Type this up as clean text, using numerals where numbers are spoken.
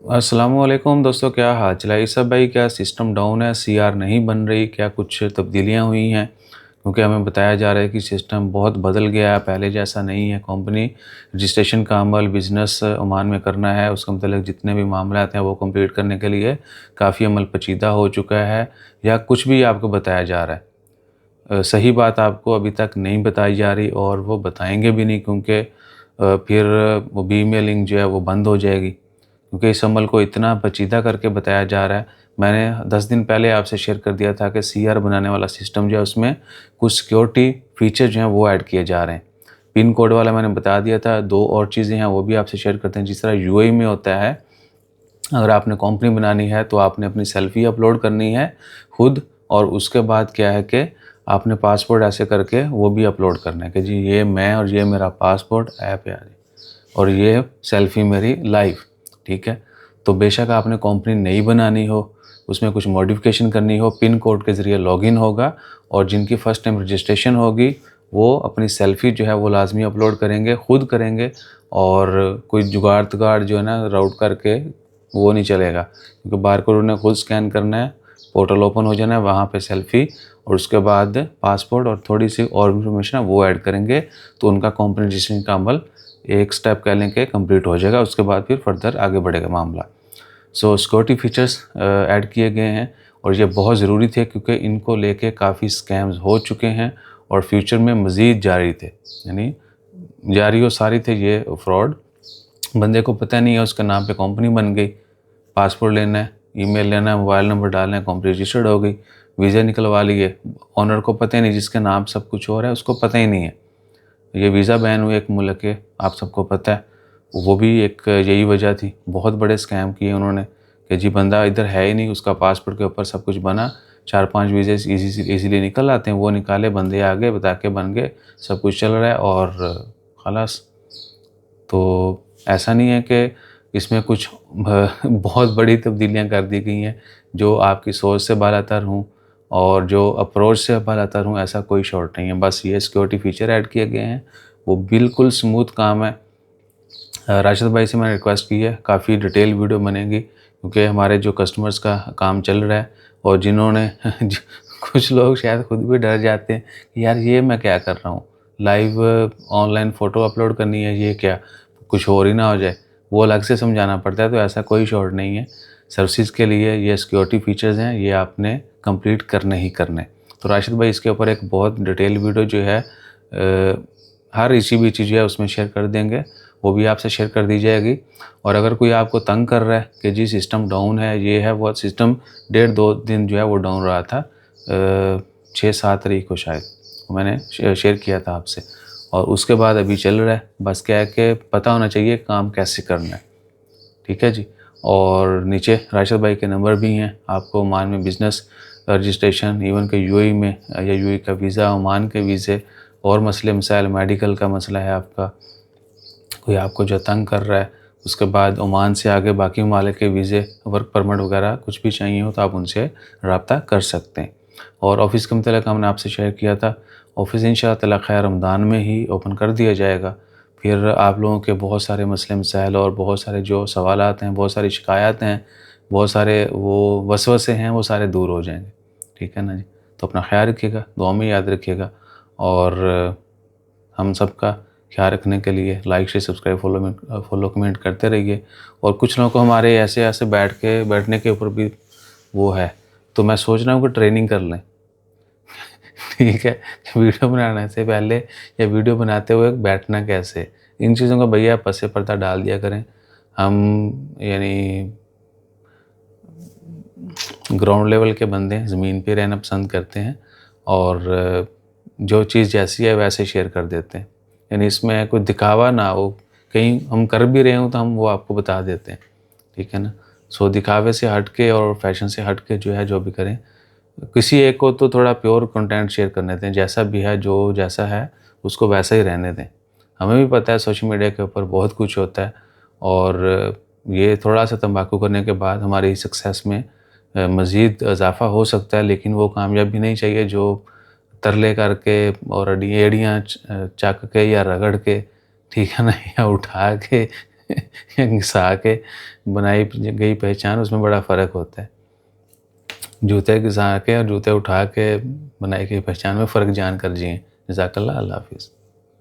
अस्सलामुअलैकुम दोस्तों, क्या हाल चाल है? ईसा भाई, क्या सिस्टम डाउन है? सीआर नहीं बन रही? क्या कुछ तब्दीलियां हुई हैं? क्योंकि हमें बताया जा रहा है कि सिस्टम बहुत बदल गया है, पहले जैसा नहीं है। कंपनी रजिस्ट्रेशन का अमल बिज़नेस ओमान में करना है, उसके मतलब जितने भी मामलात हैं वो कंप्लीट करने के लिए काफ़ी अमल पेचीदा हो चुका है, या कुछ भी आपको बताया जा रहा है। सही बात आपको अभी तक नहीं बताई जा रही और वो बताएंगे भी नहीं, क्योंकि फिर वो बीमेलिंग जो है वो बंद हो जाएगी, क्योंकि इस अमल को इतना पेचीदा करके बताया जा रहा है। मैंने 10 दिन पहले आपसे शेयर कर दिया था कि सीआर बनाने वाला सिस्टम जो है उसमें कुछ सिक्योरिटी फीचर जो हैं वो ऐड किए जा रहे हैं। पिन कोड वाला मैंने बता दिया था। 2 और चीज़ें हैं वो भी आपसे शेयर करते हैं। जिस तरह यूएई में होता है, अगर आपने कंपनी बनानी है तो आपने अपनी सेल्फ़ी अपलोड करनी है खुद, और उसके बाद क्या है कि आपने पासपोर्ट ऐसे करके वो भी अपलोड करना है कि जी ये मैं और ये मेरा पासपोर्ट ऐप है और ये सेल्फ़ी मेरी लाइव, ठीक है। तो बेशक आपने कंपनी नई बनानी हो, उसमें कुछ मॉडिफ़िकेशन करनी हो, पिन कोड के ज़रिए लॉगिन होगा, और जिनकी फ़र्स्ट टाइम रजिस्ट्रेशन होगी वो अपनी सेल्फ़ी जो है वो लाज़मी अपलोड करेंगे, खुद करेंगे। और कोई जुगाड़-तुगाड़ जो है ना राउट करके वो नहीं चलेगा, क्योंकि बारकोड उन्हें खुद स्कैन करना है, पोर्टल ओपन हो जाना है, वहाँ पे सेल्फ़ी और उसके बाद पासपोर्ट और थोड़ी-सी और इन्फॉर्मेशन है वो ऐड करेंगे, तो उनका कंपनी रजिस्ट्रेशन का अमल एक स्टेप कह लें कि कंप्लीट हो जाएगा। उसके बाद फिर फर्दर आगे बढ़ेगा मामला। सो सिक्योरिटी फीचर्स ऐड किए गए हैं और ये बहुत ज़रूरी थे, क्योंकि इनको लेके काफ़ी स्कैम्स हो चुके हैं और फ्यूचर में मज़ीद जारी थे, यानी जारी और सारी थे ये फ्रॉड। बंदे को पता नहीं है, उसके नाम पे कंपनी बन गई, पासपोर्ट लेना है, ईमेल लेना है, मोबाइल नंबर डालना है, कंपनी रजिस्टर्ड हो गई, वीज़ा निकलवा लिए। ओनर को पता ही नहीं, जिसके नाम सब कुछ हो रहा है उसको पता ही नहीं है। ये वीज़ा बैन हुए एक मुल्क के, आप सबको पता है। वो भी एक यही वजह थी। बहुत बड़े स्कैम किए उन्होंने कि जी बंदा इधर है ही नहीं, उसका पासपोर्ट के ऊपर सब कुछ बना, 4-5 वीज़े ईज़िली निकल आते हैं, वो निकाले, बंदे आ गए, बता के बन गए, सब कुछ चल रहा है और ख़लास। तो ऐसा नहीं है कि इसमें कुछ बहुत बड़ी तब्दीलियाँ कर दी गई हैं, जो आपकी सोच से बालातर हों और जो अप्रोच से बालातर हों, ऐसा कोई शॉर्ट नहीं है। बस ये सिक्योरिटी फीचर ऐड किए गए हैं, वो बिल्कुल स्मूथ काम है। राशिद भाई से मैंने रिक्वेस्ट की है, काफ़ी डिटेल वीडियो बनेगी, क्योंकि हमारे जो कस्टमर्स का काम चल रहा है और जिन्होंने कुछ लोग शायद खुद भी डर जाते हैं कि यार ये मैं क्या कर रहा हूँ, लाइव ऑनलाइन फ़ोटो अपलोड करनी है, ये क्या कुछ और ही ना हो जाए, वो अलग से समझाना पड़ता है। तो ऐसा कोई शॉर्ट नहीं है। सर्विसेज के लिए ये सिक्योरिटी फीचर्स हैं, ये आपने कंप्लीट करने ही करने। तो राशिद भाई इसके ऊपर एक बहुत डिटेल वीडियो जो है हर इसी भी चीज़ जो है उसमें शेयर कर देंगे, वो भी आपसे शेयर कर दी जाएगी। और अगर कोई आपको तंग कर रहा है कि जी सिस्टम डाउन है, ये है वो, सिस्टम 1.5-2 दिन जो है वो डाउन रहा था, 6-7 तारीख को शायद मैंने शेयर किया था आपसे, और उसके बाद अभी चल रहा है। बस क्या है कि पता होना चाहिए काम कैसे करना है, ठीक है जी। और नीचे राशिद भाई के नंबर भी हैं, आपको ओमान में बिज़नेस रजिस्ट्रेशन, इवन के यूएई में या यूएई का वीज़ा, ओमान के वीज़े और मसले मसाइल, मेडिकल का मसला है आपका, कोई आपको जो तंग कर रहा है, उसके बाद ओमान से आगे बाकी ममालिक के वीज़े, वर्क परमिट वगैरह कुछ भी चाहिए हो तो आप उनसे रब्ता कर सकते हैं। और ऑफ़िस के मतलब हमने आपसे शेयर किया था, ऑफ़िस इंशाअल्लाह ताला खैर रमज़ान में ही ओपन कर दिया जाएगा। फिर आप लोगों के बहुत सारे मसले मसाइल और बहुत सारे जो सवालात हैं, बहुत सारी शिकायत हैं, बहुत सारे वो वसवसे हैं, वो सारे दूर हो जाएंगे, ठीक है ना जी। तो अपना ख्याल रखिएगा, दुआ में याद रखिएगा, और हम सबका ख्याल रखने के लिए like share subscribe follow comment करते रहिए। और कुछ लोगों को हमारे ऐसे ऐसे बैठने के ऊपर भी वो है, तो मैं सोच रहा हूँ कि ट्रेनिंग कर लें। ठीक है, वीडियो बनाने से पहले या वीडियो बनाते हुए बैठना कैसे, इन चीज़ों का भैया पसे पर्दा डाल दिया करें। हम यानी ग्राउंड लेवल के बंदे हैं, ज़मीन पे रहना पसंद करते हैं, और जो चीज़ जैसी है वैसे शेयर कर देते हैं, यानी इसमें कोई दिखावा ना हो। कहीं हम कर भी रहे हों तो हम वो आपको बता देते हैं, ठीक है ना। सो दिखावे से हट के और फैशन से हट के जो है जो भी करें, किसी एक को तो थोड़ा प्योर कंटेंट शेयर करने दें, जैसा भी है, जो जैसा है उसको वैसा ही रहने दें। हमें भी पता है सोशल मीडिया के ऊपर बहुत कुछ होता है, और ये थोड़ा सा तंबाकू करने के बाद हमारी सक्सेस में मज़ीद इजाफ़ा हो सकता है, लेकिन वो कामयाबी नहीं चाहिए जो तरले करके और एड़ियाँ चक के या रगड़ के, ठीक है ना, या उठा के या घिसा के बनाई गई पहचान, उसमें बड़ा फ़र्क होता है। जूते घिसा के और जूते उठा के बनाई गई पहचान में फ़र्क जानकर जिएँ। जज़ाकल्लाह, अल्लाह हाफ़िज़।